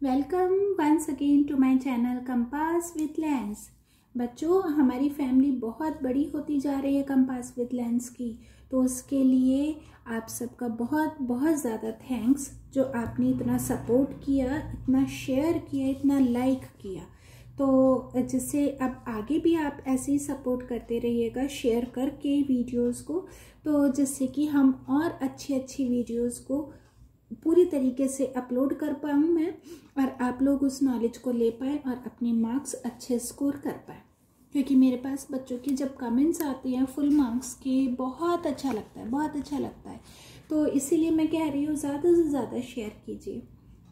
Welcome once again to my channel compass with lens. बच्चों, हमारी family बहुत बड़ी होती जा रही है कंपास विद लेंस की, तो उसके लिए आप सबका बहुत बहुत ज़्यादा थैंक्स जो आपने इतना सपोर्ट किया, इतना शेयर किया, इतना लाइक किया। तो जिससे अब आगे भी आप ऐसे ही सपोर्ट करते रहिएगा शेयर करके वीडियोस को, तो जिससे कि हम और अच्छी अच्छी वीडियोस को पूरी तरीके से अपलोड कर पाऊँ मैं और आप लोग उस नॉलेज को ले पाए और अपने मार्क्स अच्छे स्कोर कर पाए। क्योंकि मेरे पास बच्चों की जब कमेंट्स आती हैं फुल मार्क्स की, बहुत अच्छा लगता है, बहुत अच्छा लगता है। तो इसीलिए मैं कह रही हूँ ज़्यादा से ज़्यादा शेयर कीजिए।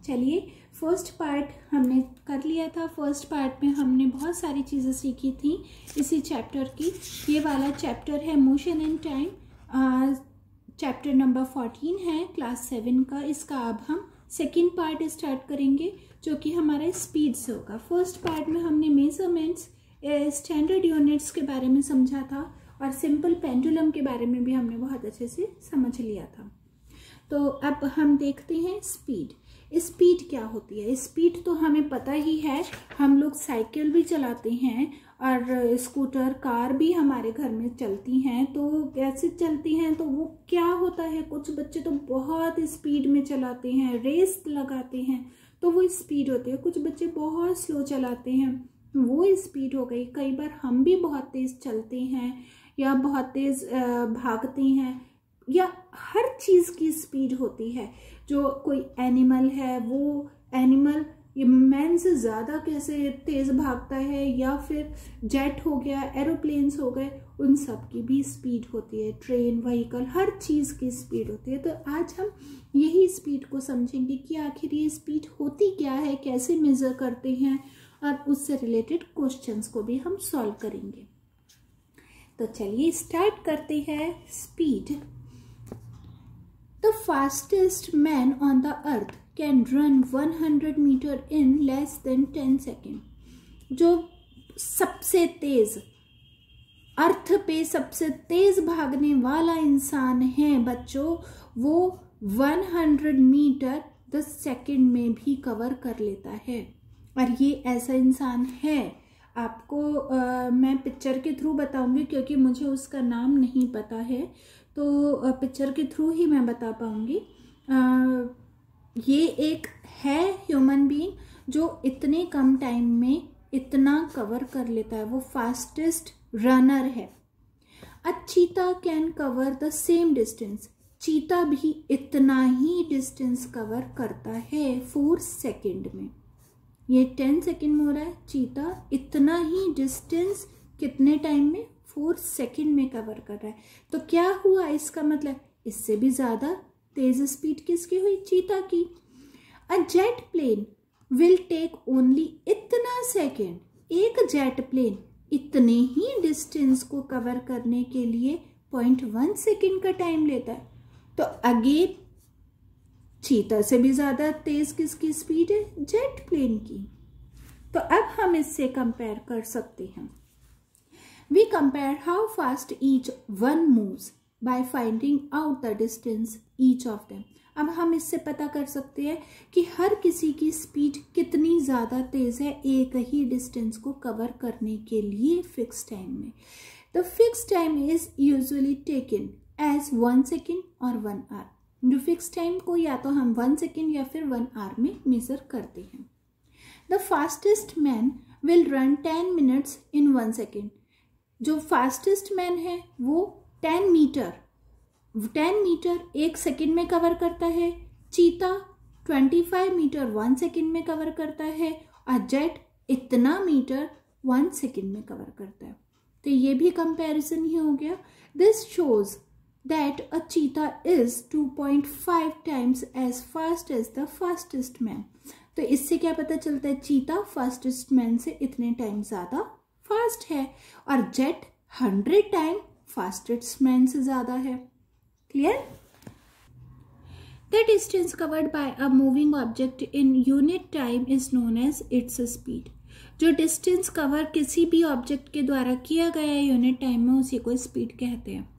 चलिए, फर्स्ट पार्ट हमने कर लिया था। फर्स्ट पार्ट में हमने बहुत सारी चीज़ें सीखी थी इसी चैप्टर की। ये वाला चैप्टर है motion in time, chapter number 14 है क्लास 7 का। इसका अब हम सेकंड पार्ट स्टार्ट करेंगे जो कि हमारा स्पीड से होगा। फर्स्ट पार्ट में हमने मेजरमेंट्स, स्टैंडर्ड यूनिट्स के बारे में समझा था और सिंपल पेंडुलम के बारे में भी हमने बहुत अच्छे से समझ लिया था। तो अब हम देखते हैं स्पीड। स्पीड क्या होती है? स्पीड तो हमें पता ही है, हम लोग साइकिल भी चलाते हैं और स्कूटर, कार भी हमारे घर में चलती हैं। तो कैसे चलती हैं? तो वो क्या होता है, कुछ बच्चे तो बहुत स्पीड में चलाते हैं, रेस लगाते हैं, तो वो स्पीड होती है। कुछ बच्चे बहुत स्लो चलाते हैं, वो स्पीड हो गई। कई बार हम भी बहुत तेज़ चलते हैं या बहुत तेज़ भागते हैं, या हर चीज़ की स्पीड होती है। जो कोई एनिमल है, वो एनिमल मैन से ज़्यादा कैसे तेज़ भागता है, या फिर जेट हो गया, एरोप्लेन्स हो गए, उन सब की भी स्पीड होती है। ट्रेन, व्हीकल, हर चीज़ की स्पीड होती है। तो आज हम यही स्पीड को समझेंगे कि आखिर ये स्पीड होती क्या है, कैसे मेज़र करते हैं, और उससे रिलेटेड क्वेश्चंस को भी हम सॉल्व करेंगे। तो चलिए स्टार्ट करते हैं। Speed. The fastest man on the earth can run 100 meter in less than 10 seconds। जो सबसे तेज, अर्थ पे सबसे तेज भागने वाला इंसान है बच्चों, वो 100 मीटर 10 सेकंड में भी कवर कर लेता है। और ये ऐसा इंसान है, आपको मैं पिक्चर के थ्रू बताऊंगी क्योंकि मुझे उसका नाम नहीं पता है, तो पिक्चर के थ्रू ही मैं बता पाऊंगी। ये एक है ह्यूमन बीइंग जो इतने कम टाइम में इतना कवर कर लेता है, वो फास्टेस्ट रनर है। अ चीता can cover the same distance. चीता भी इतना ही डिस्टेंस कवर करता है 4 सेकेंड में। ये 10 सेकेंड में हो रहा है, चीता इतना ही डिस्टेंस कितने टाइम में? 4 सेकेंड में कवर कर रहा है। तो क्या हुआ इसका मतलब? इससे भी ज़्यादा तेज स्पीड किसकी हुई? चीता की। A jet plane will take only इतना सेकेंड। एक जेट प्लेन इतने ही डिस्टेंस को कवर करने के लिए 0.1 सेकेंड का टाइम लेता है। तो अगेन चीता से भी ज़्यादा तेज किसकी स्पीड है? जेट प्लेन की। तो अब हम इससे कंपेयर कर सकते हैं। We compare how fast each one moves by finding out the distance each of them। अब हम इससे पता कर सकते हैं कि हर किसी की स्पीड कितनी ज़्यादा तेज़ है एक ही डिस्टेंस को कवर करने के लिए फिक्स टाइम में। The fixed time is usually taken as 1 second और 1 hour। जो फिक्स टाइम को या तो हम 1 सेकेंड या फिर 1 आवर में मेज़र करते हैं। The fastest man will run 10 minutes in 1 second। जो फास्टेस्ट मैन है वो 10 मीटर 1 सेकेंड में कवर करता है। चीता 25 मीटर 1 सेकेंड में कवर करता है, और जेट इतना मीटर 1 सेकेंड में कवर करता है। तो ये भी कंपैरिजन ही हो गया। This shows that a cheetah is 2.5 times as fast as the fastest man. तो इससे क्या पता चलता है? चीता फास्टेस्ट मैन से इतने टाइम ज़्यादा फास्ट है, और जेट 100 टाइम फास्टेस्ट मैन से ज़्यादा है। Clear? The distance covered by a moving object in unit time is known as its speed. जो डिस्टेंस कवर किसी भी ऑब्जेक्ट के द्वारा किया गया है यूनिट टाइम में, उसी को स्पीड कहते हैं।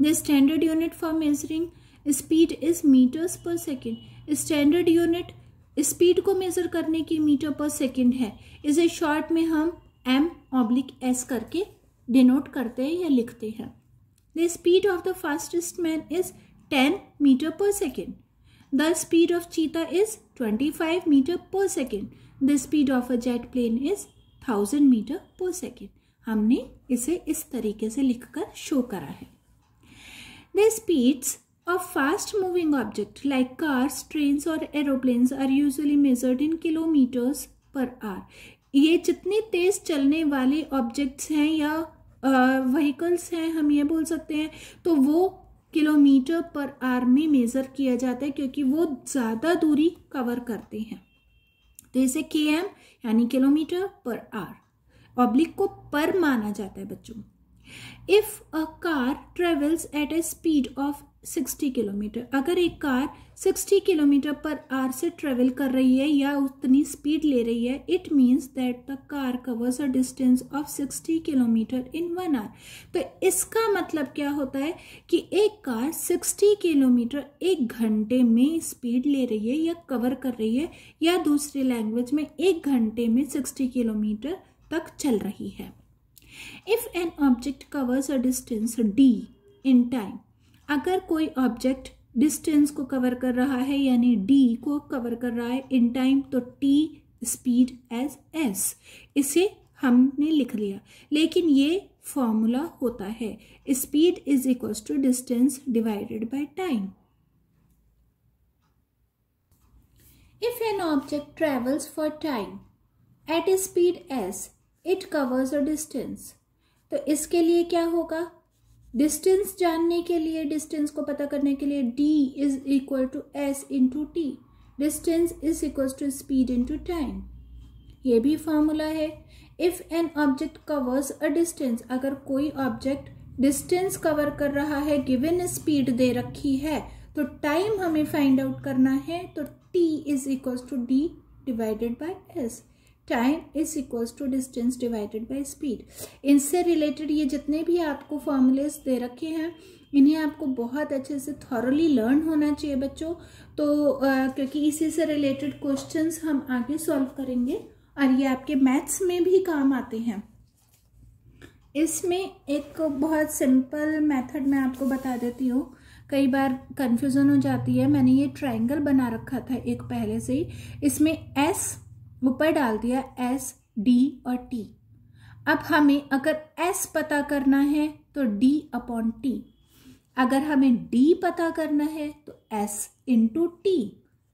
The standard unit for measuring speed is metres per second. Standard unit speed को मेजर करने की मीटर पर सेकेंड है, इसे शॉर्ट में हम m/s करके डिनोट करते हैं या लिखते हैं। The speed of the fastest man is 10 metre per second. The speed of cheetah is 25 metre per second. The speed of a jet plane is 1000 metre per second. हमने इसे इस तरीके से लिखकर शो करा है। The speeds of fast moving object like cars, trains or aeroplanes are usually measured in kilometers per hour. ये जितने तेज चलने वाले ऑब्जेक्ट्स हैं या व्हीकल्स हैं, हम ये बोल सकते हैं, तो वो किलोमीटर पर आवर में मेजर किया जाता है क्योंकि वो ज़्यादा दूरी कवर करते हैं। तो इसे km यानी किलोमीटर पर आवर, ऑब्लिक को पर माना जाता है बच्चों। If a car travels at a speed of 60 kilometre, अगर एक कार 60 किलोमीटर पर आवर से ट्रेवल कर रही है या उतनी स्पीड ले रही है, it means that the car covers a distance of 60 kilometre in 1 hour. तो इसका मतलब क्या होता है कि एक कार 60 किलोमीटर 1 घंटे में स्पीड ले रही है या कवर कर रही है, या दूसरी लैंग्वेज में 1 घंटे में 60 किलोमीटर तक चल रही है। If an object covers a distance d in time, अगर कोई ऑब्जेक्ट डिस्टेंस को कवर कर रहा है यानी d को कवर कर रहा है इन टाइम, तो t स्पीड एज s, इसे हमने लिख लिया। लेकिन ये फॉर्मूला होता है speed is equals to distance divided by time. If an object travels for time at a speed s, it covers a distance. तो इसके लिए क्या होगा, डिस्टेंस जानने के लिए, डिस्टेंस को पता करने के लिए d is equal to s into t, distance is equal to speed into time, ये भी फॉर्मूला है। If an object covers a distance, अगर कोई ऑब्जेक्ट डिस्टेंस कवर कर रहा है, गिवन स्पीड दे रखी है, तो टाइम हमें फाइंड आउट करना है, तो t is equal to d divided by s, time is equals to distance divided by speed. इनसे रिलेटेड ये जितने भी आपको फॉर्मूलेस दे रखे हैं, इन्हें आपको बहुत अच्छे से थॉरली लर्न होना चाहिए बच्चों। तो क्योंकि इसी से रिलेटेड क्वेश्चंस हम आगे सॉल्व करेंगे और ये आपके मैथ्स में भी काम आते हैं। इसमें एक बहुत सिंपल मेथड मैं आपको बता देती हूँ, कई बार कन्फ्यूज़न हो जाती है। मैंने ये ट्रायंगल बना रखा था एक पहले से ही, इसमें s ऊपर डाल दिया, s, d और t। अब हमें अगर s पता करना है तो d अपॉन t, अगर हमें d पता करना है तो s इंटू टी,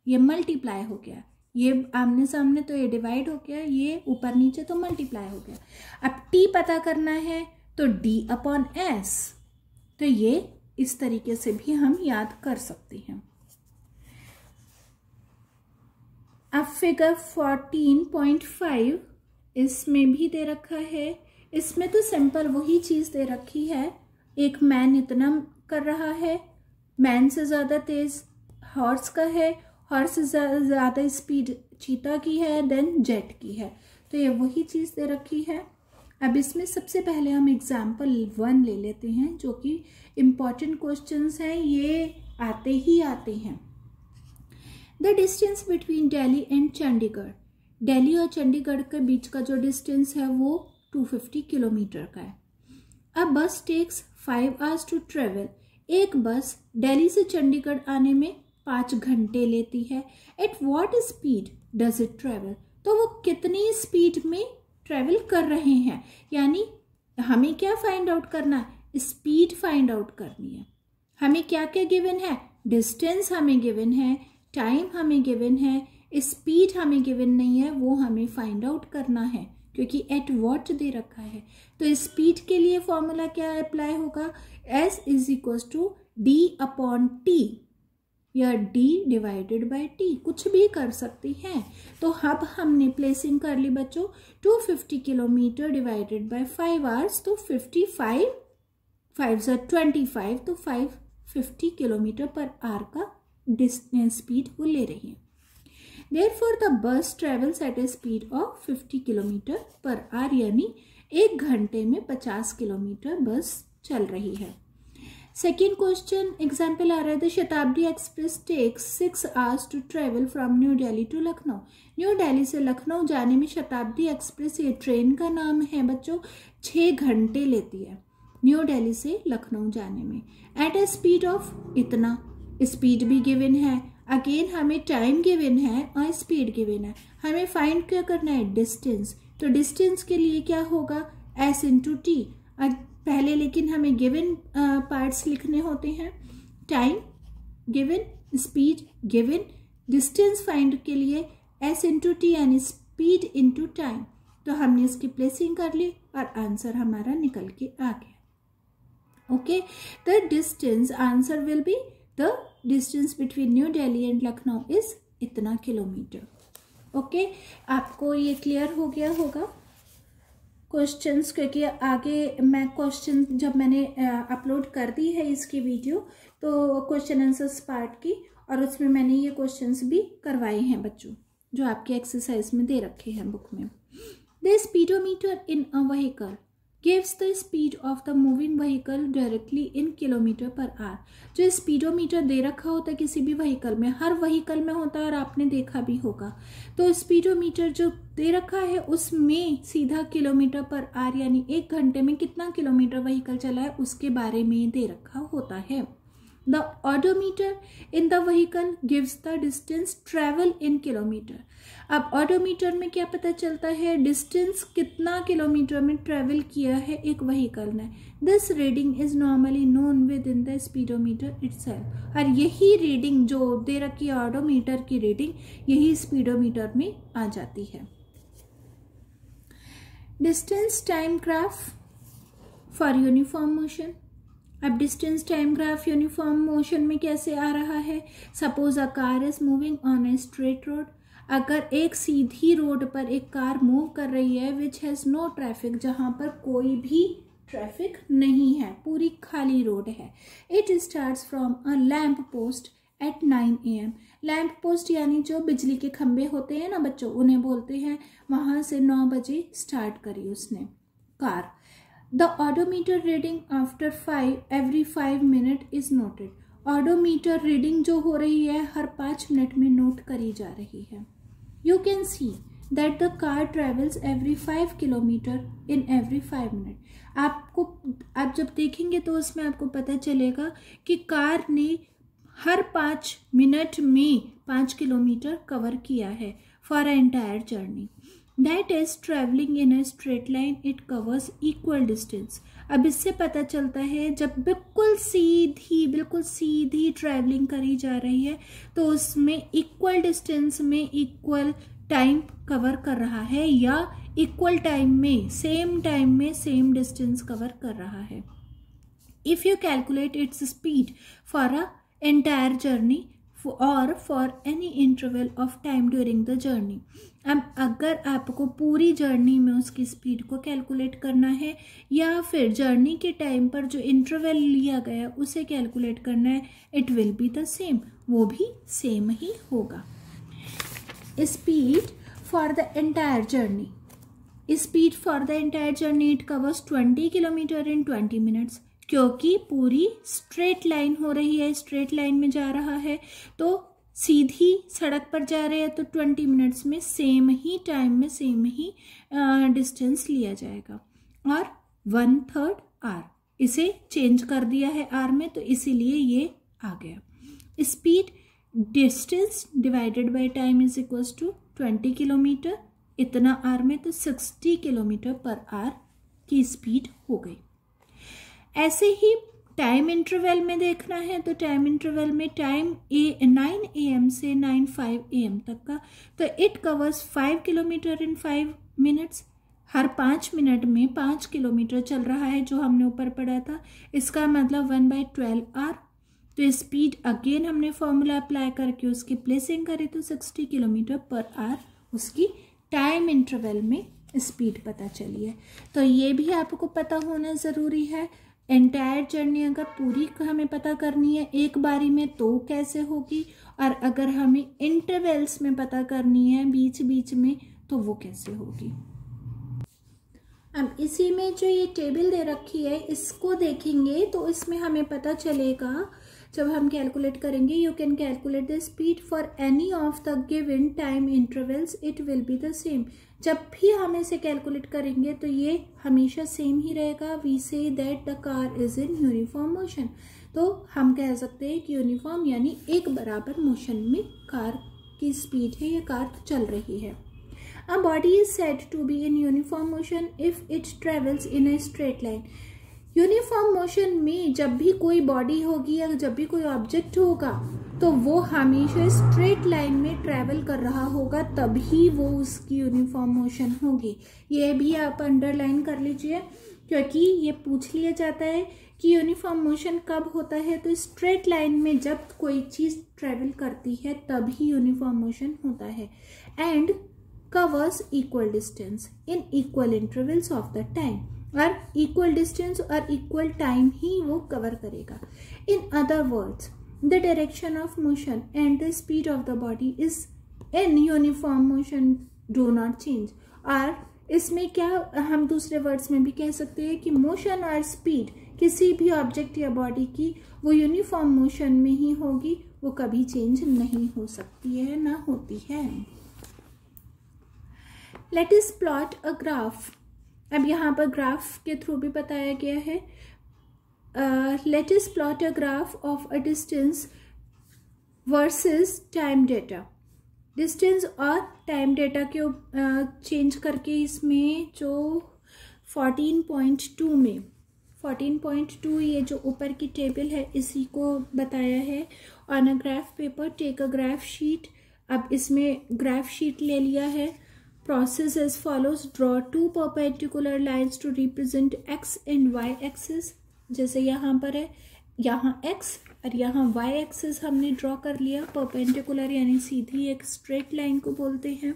ये मल्टीप्लाई हो गया, ये आमने सामने तो ये डिवाइड हो गया, ये ऊपर नीचे तो मल्टीप्लाई हो गया। अब t पता करना है तो d अपॉन s, तो ये इस तरीके से भी हम याद कर सकते हैं। अब फिगर 14.5 इसमें भी दे रखा है, इसमें तो सिंपल वही चीज़ दे रखी है, एक मैन इतना कर रहा है, मैन से ज़्यादा तेज हॉर्स का है, हॉर्स से ज़्यादा स्पीड चीता की है, देन जेट की है, तो ये वही चीज़ दे रखी है। अब इसमें सबसे पहले हम एग्जाम्पल 1 ले लेते हैं, जो कि इम्पॉर्टेंट क्वेश्चंस हैं, ये आते ही आते हैं। The distance between Delhi and Chandigarh, Delhi और चंडीगढ़ के बीच का जो डिस्टेंस है वो 250 किलोमीटर का है। अ बस टेक्स 5 आवर्स टू ट्रेवल, एक बस दिल्ली से चंडीगढ़ आने में 5 घंटे लेती है। At what speed does it travel, तो वो कितनी स्पीड में ट्रेवल कर रहे हैं, यानी हमें क्या फाइंड आउट करना है, स्पीड फाइंड आउट करनी है। हमें क्या क्या गिवन है, डिस्टेंस हमें गिवन है, टाइम हमें गिवन है, स्पीड हमें गिवन नहीं है, वो हमें फाइंड आउट करना है क्योंकि एट वॉट दे रखा है। तो स्पीड के लिए फॉर्मूला क्या अप्लाई होगा, s is equal to d upon t या d डिवाइडेड बाय t, कुछ भी कर सकती हैं। तो अब हमने प्लेसिंग कर ली बच्चों, 250 किलोमीटर डिवाइडेड बाय 5 आवर्स, तो 55 5 25, तो 550 किलोमीटर पर आवर का डिस्टेंस स्पीड वो ले रही है। Therefore the bus travels at a speed of 50 kilometre per our, यानी 1 घंटे में 50 किलोमीटर बस चल रही है। सेकेंड क्वेश्चन एग्जाम्पल आ रहा है, the Shatabdi express takes 6 hours to travel from New Delhi to Lucknow. New Delhi से लखनऊ जाने में शताब्दी एक्सप्रेस, ये ट्रेन का नाम है बच्चों, 6 घंटे लेती है न्यू दिल्ली से लखनऊ जाने में, एट ए स्पीड ऑफ इतना। स्पीड भी गिवन है, अगेन हमें टाइम गिवन है और स्पीड गिवन है। हमें फाइंड क्या करना है, डिस्टेंस। तो डिस्टेंस के लिए क्या होगा, s इंटू टी। पहले लेकिन हमें गिवन पार्ट्स लिखने होते हैं, time given, speed given, distance find के लिए s इंटू टी यानी स्पीड इंटू टाइम। तो हमने इसकी प्लेसिंग कर ली और आंसर हमारा निकल के आ गया। Okay, the distance answer will be the distance between new Delhi and Lucknow is इतना किलोमीटर। ओके, आपको ये क्लियर हो गया होगा क्वेश्चंस, क्योंकि आगे मैं क्वेश्चन जब मैंने अपलोड कर दी है इसकी वीडियो, तो क्वेश्चन आंसर्स पार्ट की, और उसमें मैंने ये क्वेश्चंस भी करवाए हैं बच्चों, जो आपके एक्सरसाइज में दे रखे हैं बुक में। The speedometer in a vehicle gives the speed of the moving vehicle directly in kilometre per our. जो स्पीडोमीटर दे रखा होता है किसी भी व्हीकल में, हर व्हीकल में होता है और आपने देखा भी होगा, तो स्पीडोमीटर जो दे रखा है उसमें सीधा किलोमीटर पर आवर यानी 1 घंटे में कितना किलोमीटर व्हीकल चला है उसके बारे में दे रखा होता है। The odometer in the vehicle gives the distance travel in kilometre. अब ऑडोमीटर में क्या पता चलता है, डिस्टेंस कितना किलोमीटर में ट्रेवल किया है एक व्हीकल ने। This reading is normally known with in the speedometer itself. और यही रीडिंग जो दे रखी है ऑडोमीटर की रीडिंग, यही स्पीडोमीटर में आ जाती है। Distance time graph for uniform motion. अब distance time graph uniform motion में कैसे आ रहा है, suppose a car is moving on a straight road. अगर एक सीधी रोड पर एक कार मूव कर रही है विच हैज नो ट्रैफिक, जहां पर कोई भी ट्रैफिक नहीं है, पूरी खाली रोड है। It starts from a lamp post at 9 AM। Lamp post यानी जो बिजली के खंबे होते हैं ना बच्चों, उन्हें बोलते हैं। वहां से 9 बजे स्टार्ट करी उसने car. The odometer reading after every 5 minutes is noted. Odometer reading जो हो रही है हर 5 मिनट में नोट करी जा रही है। You can see that the car travels every 5 kilometer in every 5 minutes. आप जब देखेंगे तो उसमें आपको पता चलेगा कि कार ने हर 5 मिनट में 5 किलोमीटर कवर किया है for entire journey. That is traveling in a straight line, it covers equal distance. अब इससे पता चलता है जब बिल्कुल सीधी ट्रैवलिंग करी जा रही है तो उसमें इक्वल डिस्टेंस में इक्वल टाइम कवर कर रहा है, या इक्वल टाइम में सेम डिस्टेंस कवर कर रहा है। If you calculate its speed for a entire journey और for any interval of time during the journey. अब अगर आपको पूरी जर्नी में उसकी स्पीड को कैलकुलेट करना है या फिर जर्नी के टाइम पर जो इंटरवल लिया गया उसे कैलकुलेट करना है, it will be the same, वो भी सेम ही होगा। Speed for the entire journey, it covers 20 kilometre in 20 minutes. क्योंकि पूरी स्ट्रेट लाइन हो रही है, स्ट्रेट लाइन में जा रहा है, तो सीधी सड़क पर जा रहे हैं तो 20 मिनट्स में सेम ही टाइम में सेम ही डिस्टेंस लिया जाएगा। और 1/3 आर, इसे चेंज कर दिया है आर में, तो इसीलिए ये आ गया। Speed distance divided by time is equals to 20 kilometre, इतना आर में तो 60 किलोमीटर पर आर की स्पीड हो गई। ऐसे ही टाइम इंटरवल में देखना है तो टाइम इंटरवल में टाइम 9 AM से 9:05 AM तक का, तो it covers 5 kilometre in 5 minutes. Her 5 minute में 5 किलोमीटर चल रहा है, जो हमने ऊपर पढ़ा था। इसका मतलब 1/12 आर। तो स्पीड अगेन हमने फॉर्मूला अप्लाई करके उसकी प्लेसिंग करी तो 60 किलोमीटर पर आर उसकी टाइम इंटरवल में स्पीड पता चली है। तो ये भी आपको पता होना ज़रूरी है। एंटायर जर्नी अगर पूरी हमें पता करनी है एक बारी में तो कैसे होगी, और अगर हमें इंटरवल्स में पता करनी है बीच बीच में तो वो कैसे होगी। अब इसी में जो ये टेबल दे रखी है इसको देखेंगे तो इसमें हमें पता चलेगा, जब हम कैलकुलेट करेंगे, you can calculate the speed for any of the given time intervals, it will be the same. जब भी हम इसे कैलकुलेट करेंगे तो ये हमेशा सेम ही रहेगा। We say that the car is in uniform motion, तो हम कह सकते हैं कि यूनिफॉर्म यानी एक बराबर मोशन में कार की स्पीड है, ये कार चल रही है। A body is said to be in uniform motion if it travels in a straight line. Uniform motion में जब भी कोई बॉडी होगी या जब भी कोई ऑब्जेक्ट होगा तो वो हमेशा स्ट्रेट लाइन में ट्रैवल कर रहा होगा, तभी वो उसकी यूनिफॉर्म मोशन होगी। ये भी आप अंडरलाइन कर लीजिए, क्योंकि ये पूछ लिया जाता है कि यूनिफॉर्म मोशन कब होता है, तो स्ट्रेट लाइन में जब कोई चीज़ ट्रैवल करती है तभी यूनिफॉर्म मोशन होता है। And covers equal distance in equal intervals of the time, और equal distance और equal time ही वो cover करेगा। In other words, the direction of motion and the speed of the body is in uniform motion, do not change। और इसमें क्या हम दूसरे words में भी कह सकते हैं कि मोशन और स्पीड किसी भी ऑब्जेक्ट या बॉडी की वो यूनिफॉर्म मोशन में ही होगी, वो कभी चेंज नहीं हो सकती है, ना होती है। लेट इस प्लॉट अ ग्राफ। अब यहाँ पर ग्राफ के थ्रू भी बताया गया है। लेट इस plot a graph of a distance versus time data. Distance और टाइम डेटा के चेंज करके इसमें जो 14.2 में 14.2 ये जो ऊपर की टेबल है इसी को बताया है। On a graph paper take a graph sheet. अब इसमें ग्राफ शीट ले लिया है। Process as follows: draw two perpendicular lines to represent x and y axis। जैसे यहाँ पर है, यहाँ x और यहाँ y axis हमने ड्रॉ कर लिया। परपेंडिकुलर यानी सीधी एक स्ट्रेट लाइन को बोलते हैं।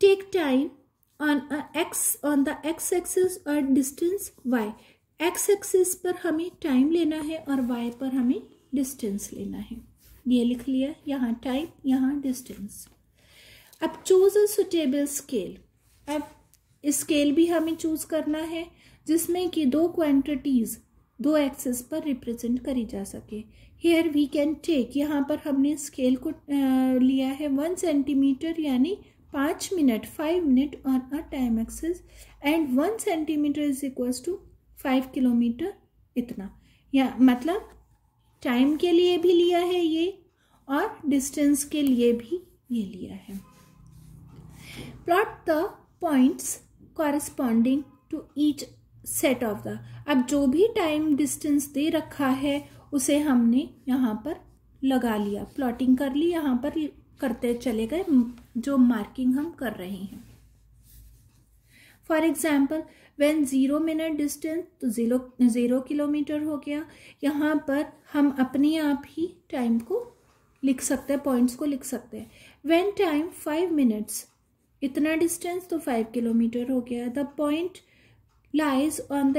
Take time on the x axis और डिस्टेंस y। x axis पर हमें टाइम लेना है और y पर हमें डिस्टेंस लेना है। ये लिख लिया, यहाँ टाइम, यहाँ डिस्टेंस। अब चूज अ सुटेबल स्केल। अब स्केल भी हमें चूज करना है जिसमें कि दो क्वांटिटीज दो एक्सेस पर रिप्रेजेंट करी जा सके। हेयर वी कैन टेक, यहाँ पर हमने स्केल को लिया है 1 सेंटीमीटर यानी 5 minute, 5 minute on a time axis, and 1 centimetre is equals to 5 kilometre, इतना। या मतलब टाइम के लिए भी लिया है ये और डिस्टेंस के लिए भी ये लिया है। Plot the points corresponding to each set of the. अब जो भी टाइम डिस्टेंस दे रखा है उसे हमने यहाँ पर लगा लिया, प्लॉटिंग कर ली, यहाँ पर करते चले गए जो मार्किंग हम कर रहे हैं। For example when 0 minute distance तो 0 किलोमीटर हो गया। यहाँ पर हम अपने आप ही टाइम को लिख सकते हैं, पॉइंट्स को लिख सकते हैं। व्हेन टाइम 5 मिनट्स, इतना डिस्टेंस तो 5 किलोमीटर हो गया। The point lies on the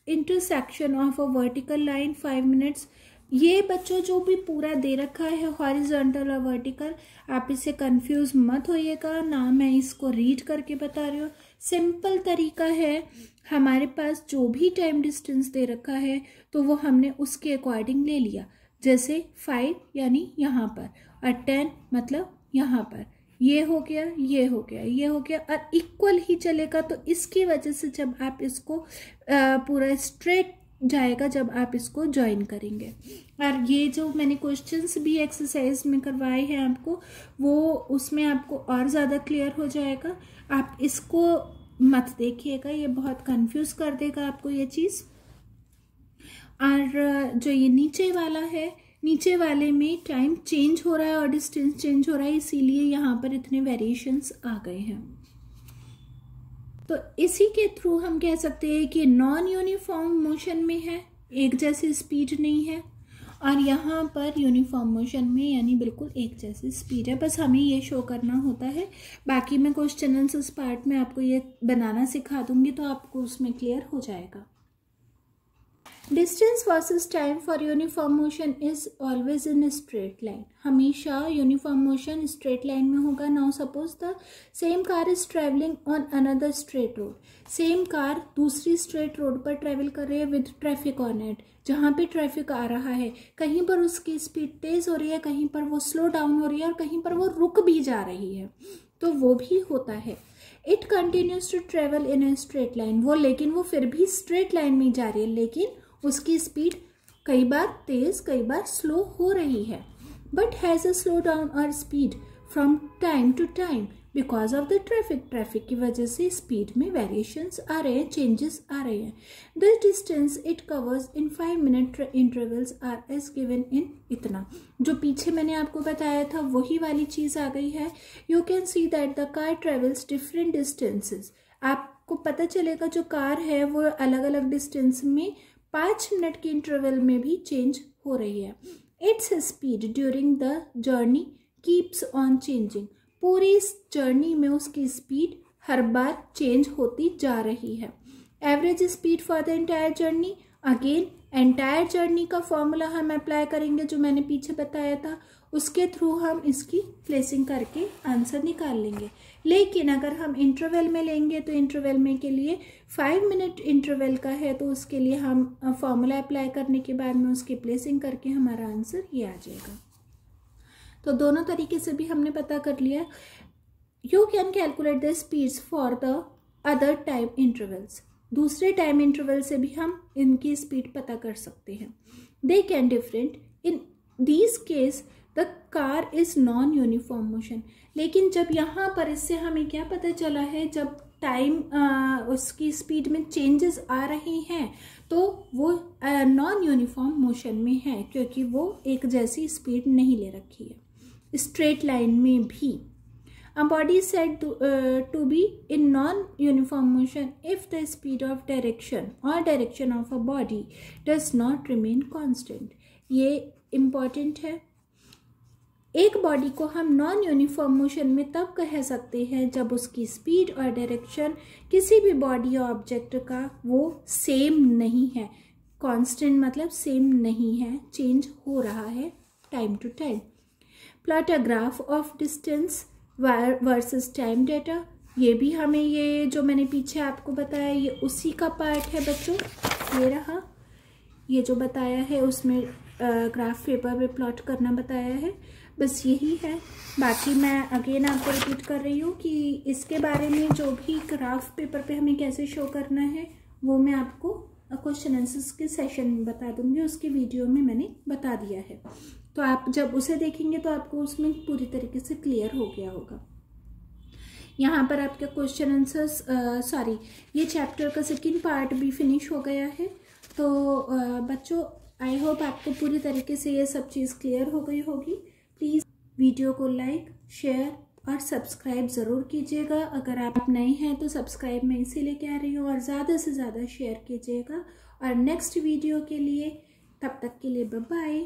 intersection of a vertical line 5 minutes. ये बच्चों जो भी पूरा दे रखा है हॉरिजॉन्टल और वर्टिकल, आप इसे कंफ्यूज मत होइएगा ना, मैं इसको रीड करके बता रही हूँ। सिंपल तरीका है, हमारे पास जो भी टाइम डिस्टेंस दे रखा है तो वो हमने उसके अकॉर्डिंग ले लिया। जैसे 5 यानी यहाँ पर, और 10 मतलब यहाँ पर, ये हो गया, ये हो गया, ये हो गया, और इक्वल ही चलेगा। तो इसकी वजह से जब आप इसको पूरा स्ट्रेट जाएगा जब आप इसको ज्वाइन करेंगे। और ये जो मैंने क्वेश्चंस भी एक्सरसाइज में करवाए हैं आपको, वो उसमें आपको और ज़्यादा क्लियर हो जाएगा। आप इसको मत देखिएगा, ये बहुत कंफ्यूज कर देगा आपको ये चीज़। और जो ये नीचे वाला है, नीचे वाले में टाइम चेंज हो रहा है और डिस्टेंस चेंज हो रहा है, इसीलिए यहाँ पर इतने वेरिएशंस आ गए हैं। तो इसी के थ्रू हम कह सकते हैं कि नॉन यूनिफॉर्म मोशन में है, एक जैसी स्पीड नहीं है, और यहाँ पर यूनिफॉर्म मोशन में यानी बिल्कुल एक जैसी स्पीड है। बस हमें ये शो करना होता है। बाकी मैं क्वेश्चन आंसर्स पार्ट में आपको ये बनाना सिखा दूंगी तो आपको उसमें क्लियर हो जाएगा। Distance versus time for uniform motion is always in straight line. हमेशा यूनिफॉर्म मोशन स्ट्रेट लाइन में होगा। Now suppose the same car is travelling on another straight road. Same car दूसरी स्ट्रेट रोड पर travel कर रही है with traffic on it. जहाँ पे ट्रैफिक आ रहा है कहीं पर उसकी स्पीड तेज हो रही है, कहीं पर वो स्लो डाउन हो रही है और कहीं पर वो रुक भी जा रही है, तो वो भी होता है। It continues to travel in a straight line. वो फिर भी स्ट्रेट लाइन में जा रही है, लेकिन उसकी स्पीड कई बार तेज कई बार स्लो हो रही है। But has a slow down और speed from time to time because of the traffic की वजह से स्पीड में वेरिएशंस आ रहे हैं, चेंजेस आ रहे हैं। This distance it covers in 5 minute intervals are as given in इतना। जो पीछे मैंने आपको बताया था वही वाली चीज़ आ गई है। You can see that the car travels different distances. आपको पता चलेगा जो कार है वो अलग अलग डिस्टेंस में 5 मिनट के इंटरवल में भी चेंज हो रही है। Its speed during the journey keeps on changing. पूरी इस जर्नी में उसकी स्पीड हर बार चेंज होती जा रही है। Average speed for the entire journey, again entire journey का फॉर्मूला हम अप्लाई करेंगे जो मैंने पीछे बताया था, उसके थ्रू हम इसकी प्लेसिंग करके आंसर निकाल लेंगे। लेकिन अगर हम इंटरवल में लेंगे तो इंटरवल में के लिए 5 मिनट इंटरवल का है, तो उसके लिए हम फॉर्मूला अप्लाई करने के बाद में उसकी प्लेसिंग करके हमारा आंसर ये आ जाएगा। तो दोनों तरीके से भी हमने पता कर लिया। You can calculate the speeds for the other time intervals. दूसरे टाइम इंटरवल से भी हम इनकी स्पीड पता कर सकते हैं। They can different in these case the car is non uniform motion. लेकिन जब यहाँ पर इससे हमें क्या पता चला है, जब टाइम उसकी स्पीड में चेंजेस आ रहे हैं तो वो नॉन यूनिफॉर्म मोशन में है, क्योंकि वो एक जैसी स्पीड नहीं ले रखी है। स्ट्रेट लाइन में भी a body is said to be in non-uniform motion if the speed of direction or direction of a body does not remain constant. ये important है। एक बॉडी को हम नॉन यूनिफॉर्म मोशन में तब कह सकते हैं जब उसकी स्पीड और डायरेक्शन किसी भी बॉडी या ऑब्जेक्ट का वो सेम नहीं है। कांस्टेंट मतलब सेम नहीं है, चेंज हो रहा है time to time. Plot a graph of distance versus time data. ये भी हमें, ये जो मैंने पीछे आपको बताया ये उसी का पार्ट है बच्चों। ये रहा, ये जो बताया है उसमें ग्राफ पेपर पे प्लॉट करना बताया है, बस यही है। बाकी मैं अगेन आपको रिपीट कर रही हूँ कि इसके बारे में जो भी ग्राफ पेपर पे हमें कैसे शो करना है वो मैं आपको क्वेश्चन आंसर्स के सेशन में बता दूंगी। उसके वीडियो में मैंने बता दिया है, तो आप जब उसे देखेंगे तो आपको उसमें पूरी तरीके से क्लियर हो गया होगा। यहाँ पर आपके क्वेश्चन आंसर्स ये चैप्टर का सेकंड पार्ट भी फिनिश हो गया है। तो बच्चों आई होप आपको पूरी तरीके से ये सब चीज़ क्लियर हो गई होगी। प्लीज़ वीडियो को लाइक, शेयर और सब्सक्राइब ज़रूर कीजिएगा। अगर आप नए हैं तो सब्सक्राइब मैं इसीलिए कह रही हूँ, और ज़्यादा से ज़्यादा शेयर कीजिएगा। और नेक्स्ट वीडियो के लिए, तब तक के लिए बाय बाय।